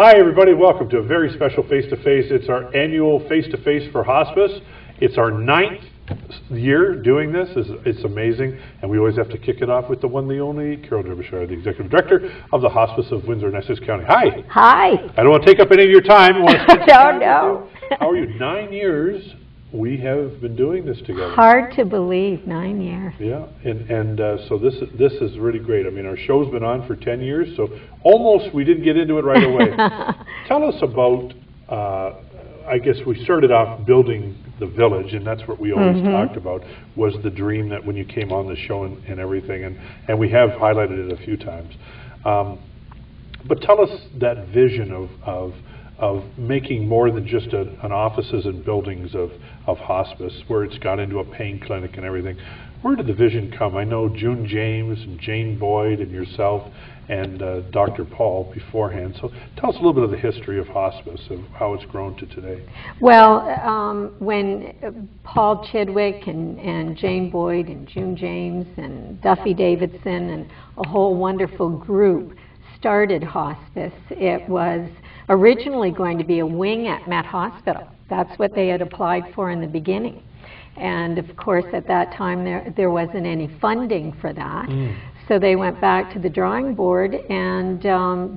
Hi everybody, welcome to a very special face-to-face. It's our annual face-to-face for hospice. It's our 9th year doing this. It's amazing, and we always have to kick it off with the one, the only, Carol Derbyshire, the Executive Director of the Hospice of Windsor-Essex County. Hi. Hi. I don't want to take up any of your time. No. How are you? 9 years we have been doing this together. Hard to believe, 9 years. Yeah, and so this is really great. I mean, our show's been on for 10 years, so almost we didn't get into it right away. Tell us about, I guess we started off building the village, and that's what we always talked about, was the dream that when you came on the show and everything, and we have highlighted it a few times. But tell us that vision of making more than just an offices and buildings of hospice, where it's got into a pain clinic and everything. Where did the vision come? I know June James and Jane Boyd and yourself and Dr. Paul beforehand. So tell us a little bit of the history of hospice, of how it's grown to today. Well, when Paul Chidwick and Jane Boyd and June James and Duffy Davidson and a whole wonderful group started hospice, it was originally going to be a wing at Met Hospital. That's what they had applied for in the beginning. And of course, at that time, there wasn't any funding for that. So they went back to the drawing board and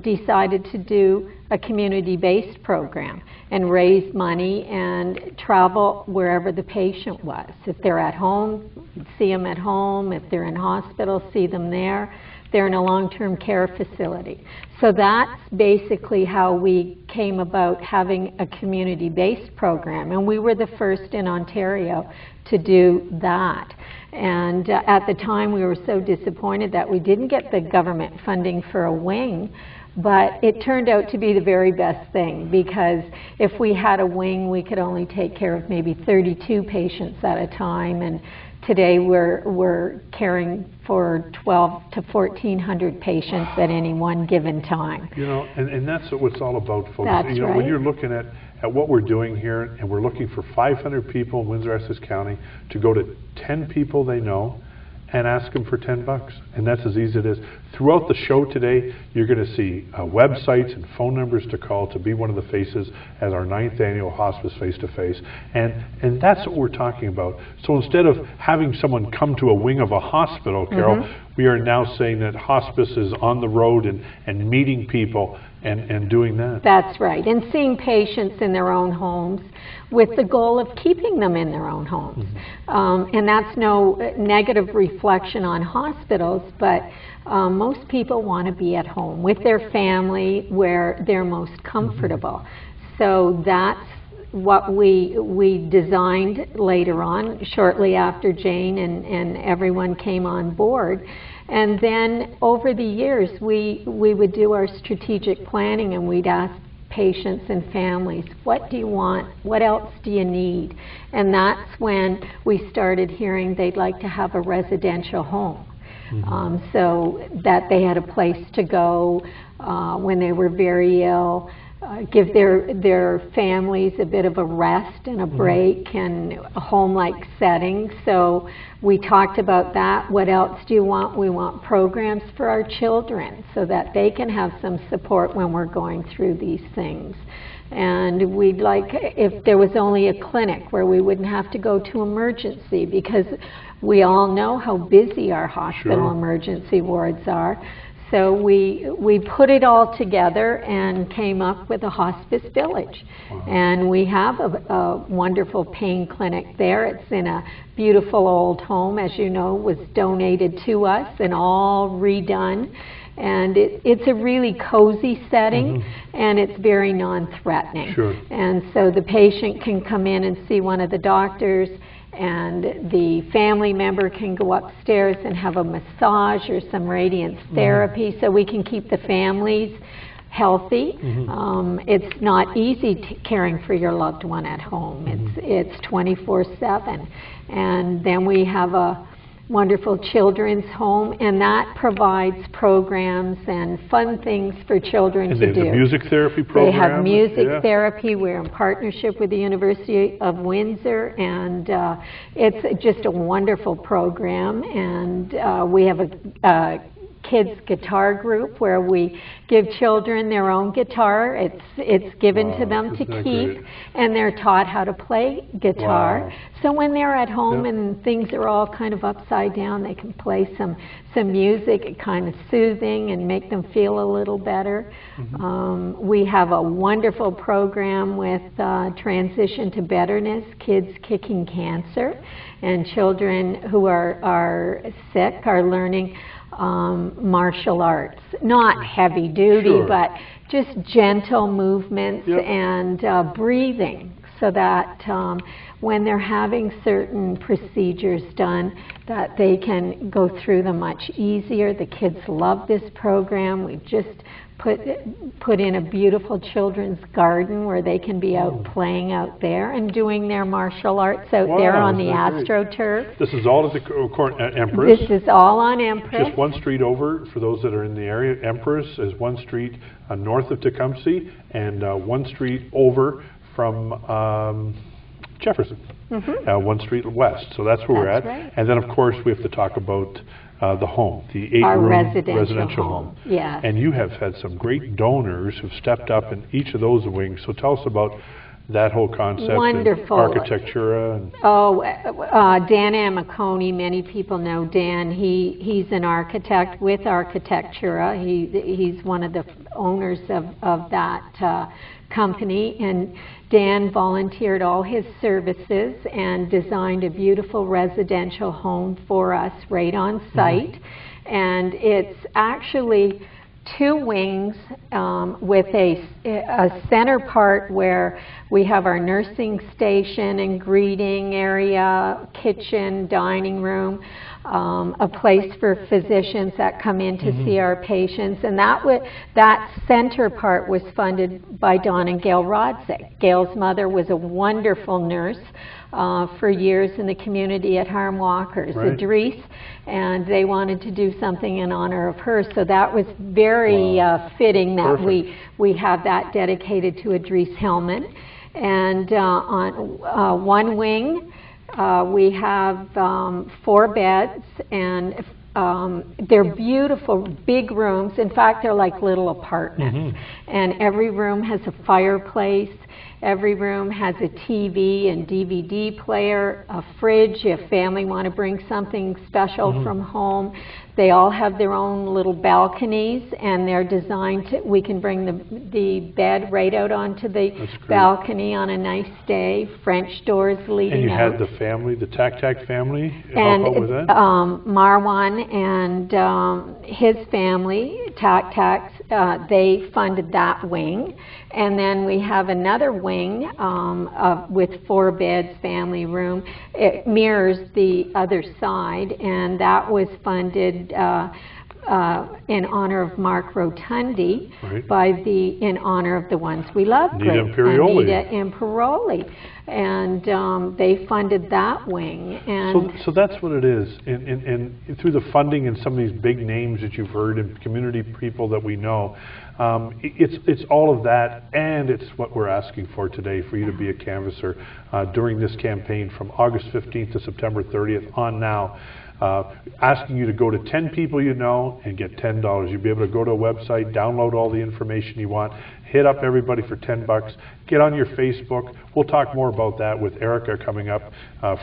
decided to do a community-based program and raise money and travel wherever the patient was. If they're at home, see them at home. If they're in hospital, see them there. They're in a long-term care facility. So that's basically how we came about having a community-based program. And we were the first in Ontario to do that. And at the time, we were so disappointed that we didn't get the government funding for a wing. But it turned out to be the very best thing, because if we had a wing, we could only take care of maybe 32 patients at a time. And today we're caring for 12 to 1,400 patients at any one given time. You know, and that's what it's all about, folks. That's you know, right. When you're looking at what we're doing here, and we're looking for 500 people in Windsor-Essex County to go to 10 people they know and ask them for $10. And that's as easy as it is. Throughout the show today, you're going to see websites and phone numbers to call to be one of the faces as our 9th annual hospice face-to-face. And that's what we're talking about. So instead of having someone come to a wing of a hospital, Carol, we are now saying that hospice is on the road and meeting people and doing that. That's right, and seeing patients in their own homes with the goal of keeping them in their own homes. And that's no negative reflection on hospitals, but most people want to be at home with their family where they're most comfortable. So that's what we designed later on, shortly after Jane and everyone came on board. And then over the years, we would do our strategic planning, and we'd ask patients and families, what do you want? What else do you need? And that's when we started hearing they'd like to have a residential home. So that they had a place to go when they were very ill, give their families a bit of a rest and a break and a home-like setting. So we talked about that. What else do you want? We want programs for our children so that they can have some support when we're going through these things. And we'd like, if there was only a clinic where we wouldn't have to go to emergency, because we all know how busy our hospital emergency wards are. So we put it all together and came up with a hospice village. And we have a wonderful pain clinic there. It's in a beautiful old home, as you know, was donated to us and all redone. And it's a really cozy setting, and it's very non-threatening. And so the patient can come in and see one of the doctors, and the family member can go upstairs and have a massage or some radiance therapy, so we can keep the families healthy. It's not easy caring for your loved one at home. It's 24/7. And then we have a wonderful children's home, and that provides programs and fun things for children to do. The music therapy program? They have music therapy. We're in partnership with the University of Windsor, and it's just a wonderful program. And we have a kids guitar group where we give children their own guitar. It's given to them to keep, and they're taught how to play guitar. Wow. So when they're at home Yep. and things are all kind of upside down, they can play some music, kind of soothing, and make them feel a little better. We have a wonderful program with Transition to Betterness, Kids Kicking Cancer, and children who are sick are learning martial arts. Not heavy duty, Sure. but just gentle movements Yep. and breathing, so that when they're having certain procedures done, that they can go through them much easier. The kids love this program. We've just put in a beautiful children's garden where they can be out playing out there and doing their martial arts out there on the AstroTurf. This is all at the Empress. This is all on Empress. Just one street over, for those that are in the area. Empress is one street north of Tecumseh, and one street over from Jefferson. One street west. So that's where we're at. Right. And then, of course, we have to talk about the home, the 8-room residential home. Yes. And you have had some great donors who've stepped up in each of those wings. So tell us about that whole concept. Wonderful. And architectura. And Dan Amiconi, many people know Dan. He's an architect with Architectura. He's one of the owners of that company, and Dan volunteered all his services and designed a beautiful residential home for us right on site. And it's actually 2 wings with a center part where we have our nursing station and greeting area, kitchen, dining room, a place for physicians that come in to see our patients. And that center part was funded by Don and Gail Rodzik. Gail's mother was a wonderful nurse for years in the community at Harm Walkers, Idris, and they wanted to do something in honor of her. So that was very fitting that we have that dedicated to Idris Hellman. And on one wing, we have 4 beds, and they're beautiful big rooms. In fact, they're like little apartments. And every room has a fireplace. Every room has a TV and DVD player, a fridge if family want to bring something special from home. They all have their own little balconies, and they're designed to, we can bring the bed right out onto the balcony on a nice day, French doors leading out. And you had the family, the Tak family, and help out with that? Marwan and his family, Tak, they funded that wing. And then we have another wing with 4 beds, family room. It mirrors the other side, and that was funded in honor of Mark Rotundi in honor of the ones we love, Anita Imperioli. Anita Imperioli. And they funded that wing. And so that's what it is. And through the funding and some of these big names that you've heard and community people that we know, it's all of that, and it's what we're asking for today, for you to be a canvasser during this campaign from August 15th to September 30th on now. Asking you to go to 10 people you know and get $10. You'll be able to go to a website, download all the information you want, hit up everybody for $10, get on your Facebook. We'll talk more about that with Erica coming up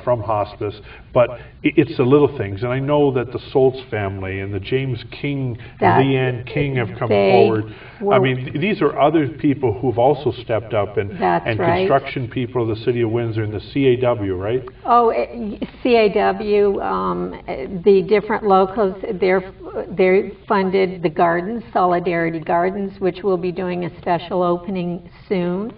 from Hospice. But it's the little things. And I know that the Soltz family and the James King, Leanne King have come forward. I mean, these are other people who have also stepped up, and construction people of the City of Windsor and the CAW, right? Oh, CAW, the different locals, they funded the gardens, Solidarity Gardens, which we'll be doing a special opening soon.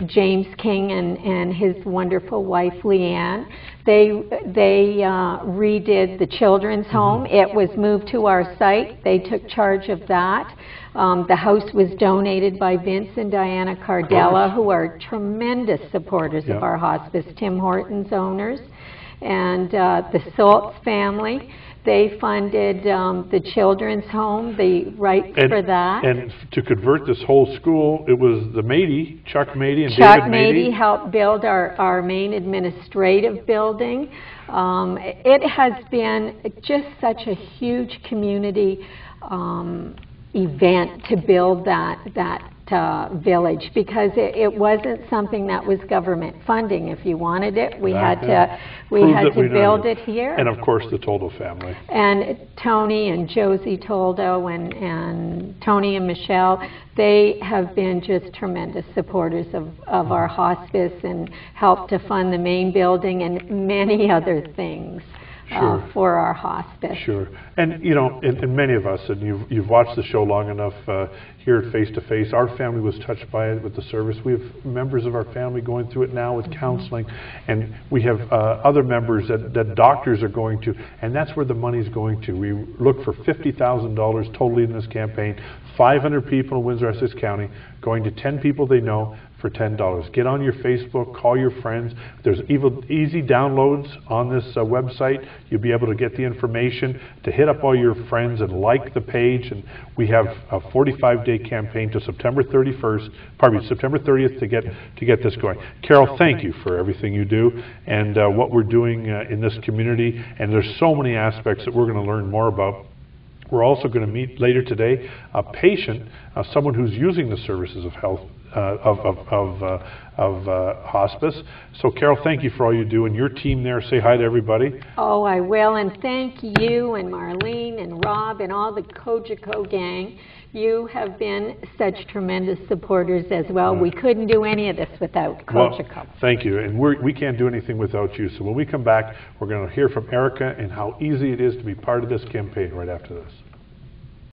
James King and his wonderful wife Leanne, they redid the children's home. It was moved to our site. They took charge of that. The house was donated by Vince and Diana Cardella, who are tremendous supporters of our hospice, Tim Hortons owners. and the Soltz family. They funded the children's home, the rights for that. And to convert this whole school, it was the Mady, Chuck Mady and Chuck David Mady. Mady helped build our main administrative building. It has been just such a huge community event to build that village, because it wasn't something that was government funding. If you wanted it, we had to build it here. And of course the Toldo family. And Tony and Josie Toldo and Tony and Michelle, they have been just tremendous supporters of our hospice and helped to fund the main building and many other things. Sure. For our hospice. Sure. And, you know, and many of us, and you've watched the show long enough here at Face to Face, our family was touched by it with the service. We have members of our family going through it now with counseling, and we have other members that doctors are going to, and that's where the money's going to. We look for $50,000 totally in this campaign, 500 people in Windsor-Essex County, going to 10 people they know, for $10. Get on your Facebook, call your friends. There's easy downloads on this website. You'll be able to get the information, to hit up all your friends and like the page. And we have a 45-day campaign to September 30th to get this going. Carol, thank you for everything you do and what we're doing in this community. And there's so many aspects that we're going to learn more about. We're also going to meet later today a patient, someone who's using the services of health hospice. So Carol, thank you for all you do, and your team there. Say hi to everybody. Oh, I will, and thank you and Marlene and Rob and all the Cogeco gang. You have been such tremendous supporters as well. We couldn't do any of this without Cogeco. Well, thank you, and we can't do anything without you. So when we come back, we're going to hear from Erica and how easy it is to be part of this campaign right after this.